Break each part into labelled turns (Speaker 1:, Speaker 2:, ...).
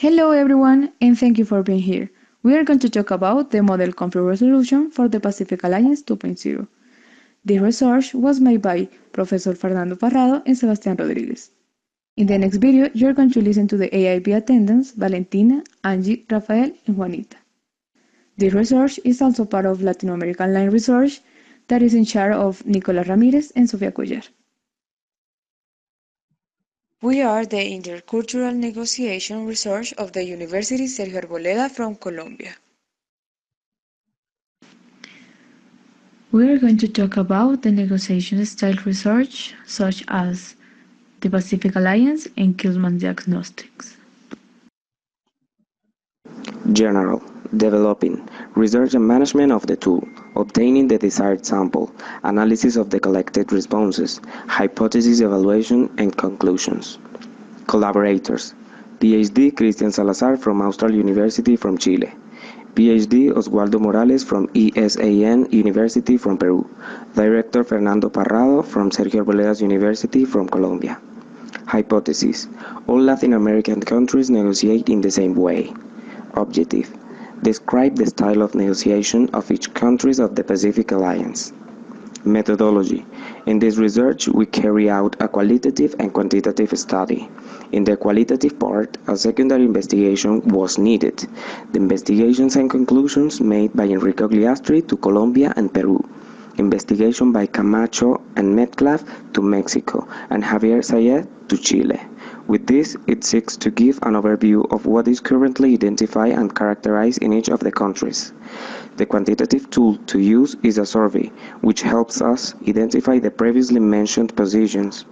Speaker 1: Hello everyone, and thank you for being here. We are going to talk about the Model Conflict Resolution for the Pacific Alliance 2.0. This research was made by Professor Fernando Parrado and Sebastián Rodríguez. In the next video, you're going to listen to the AIB attendants Valentina, Angie, Rafael, and Juanita. This research is also part of Latin American Line Research that is in charge of Nicolás Ramírez and Sofía Cuellar. We are the Intercultural Negotiation Research of the University Sergio Arboleda from Colombia. We are going to talk about the negotiation style research such as the Pacific Alliance and Kilman Diagnostics.
Speaker 2: General, developing, research and management of the tool, obtaining the desired sample, analysis of the collected responses, hypothesis evaluation and conclusions. Collaborators, PhD Cristian Salazar from Austral University from Chile, PhD Oswaldo Morales from ESAN University from Peru, Director Fernando Parrado from Sergio Arboledas University from Colombia. Hypothesis, all Latin American countries negotiate in the same way. Objective, describe the style of negotiation of each countries of the Pacific Alliance. Methodology, in this research we carry out a qualitative and quantitative study. In the qualitative part, a secondary investigation was needed. The investigations and conclusions made by Enrique Ogliastri to Colombia and Peru. Investigation by Camacho and Metcalf to Mexico, and Javier Sayed to Chile. With this, it seeks to give an overview of what is currently identified and characterized in each of the countries. The quantitative tool to use is a survey, which helps us identify the previously mentioned positions.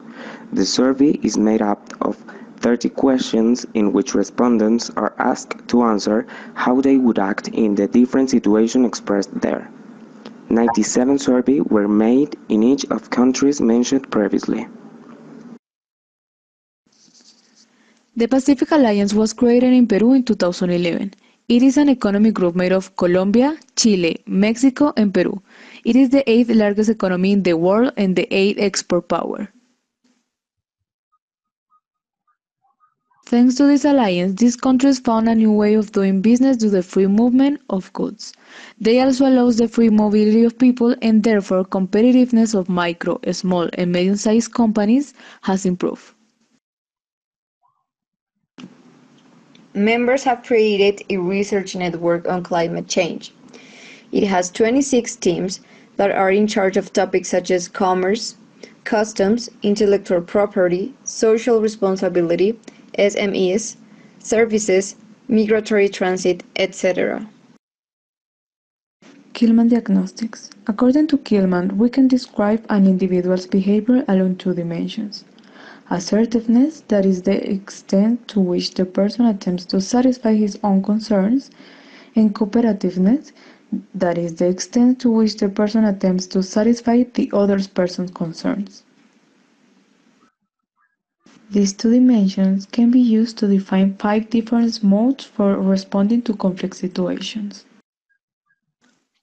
Speaker 2: The survey is made up of 30 questions in which respondents are asked to answer how they would act in the different situations expressed there. 97 surveys were made in each of countries mentioned previously.
Speaker 1: The Pacific Alliance was created in Peru in 2011. It is an economic group made of Colombia, Chile, Mexico, and Peru. It is the 8th largest economy in the world and the 8th export power. Thanks to this alliance, these countries found a new way of doing business through the free movement of goods. They also allow the free mobility of people, and therefore competitiveness of micro, small, and medium-sized companies has improved.
Speaker 3: Members have created a research network on climate change. It has 26 teams that are in charge of topics such as commerce, customs, intellectual property, social responsibility, SMEs, services, migratory transit, etc.
Speaker 1: Kilman Diagnostics. According to Kilman, we can describe an individual's behavior along two dimensions. Assertiveness, that is the extent to which the person attempts to satisfy his own concerns, and cooperativeness, that is the extent to which the person attempts to satisfy the other person's concerns. These two dimensions can be used to define 5 different modes for responding to conflict situations.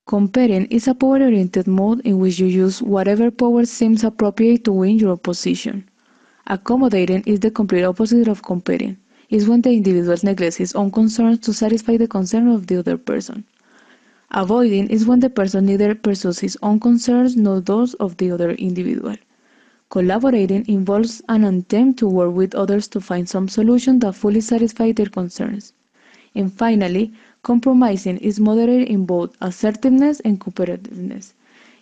Speaker 1: Comparing is a power-oriented mode in which you use whatever power seems appropriate to win your position. Accommodating is the complete opposite of comparing. It's when the individual neglects his own concerns to satisfy the concern of the other person. Avoiding is when the person neither pursues his own concerns nor those of the other individual. Collaborating involves an attempt to work with others to find some solution that fully satisfy their concerns. And finally, compromising is moderate in both assertiveness and cooperativeness.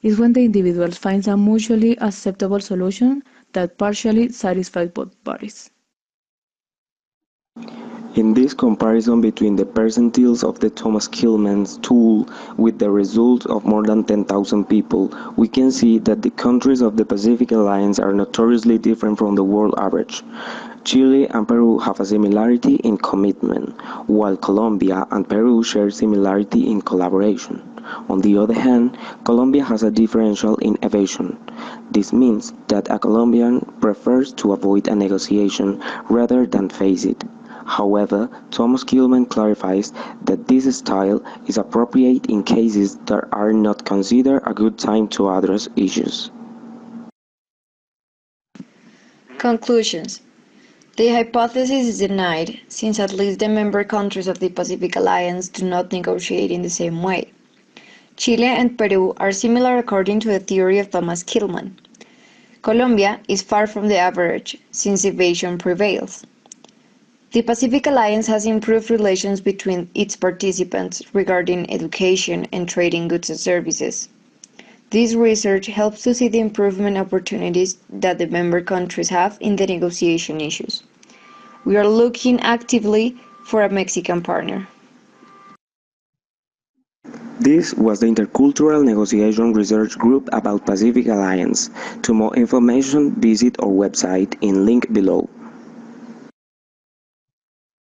Speaker 1: It's when the individual finds a mutually acceptable solution that partially satisfies both parties.
Speaker 2: In this comparison between the percentiles of the Thomas Kilman's tool with the result of more than 10,000 people, we can see that the countries of the Pacific Alliance are notoriously different from the world average. Chile and Peru have a similarity in commitment, while Colombia and Peru share similarity in collaboration. On the other hand, Colombia has a differential in evasion. This means that a Colombian prefers to avoid a negotiation rather than face it. However, Thomas Kilman clarifies that this style is appropriate in cases that are not considered a good time to address issues.
Speaker 3: Conclusions. The hypothesis is denied, since at least the member countries of the Pacific Alliance do not negotiate in the same way. Chile and Peru are similar according to the theory of Thomas Kilmann. Colombia is far from the average, since evasion prevails. The Pacific Alliance has improved relations between its participants regarding education and trading goods and services. This research helps to see the improvement opportunities that the member countries have in the negotiation issues. We are looking actively for a Mexican partner.
Speaker 2: This was the Intercultural Negotiation Research Group about Pacific Alliance. To more information, visit our website in link below.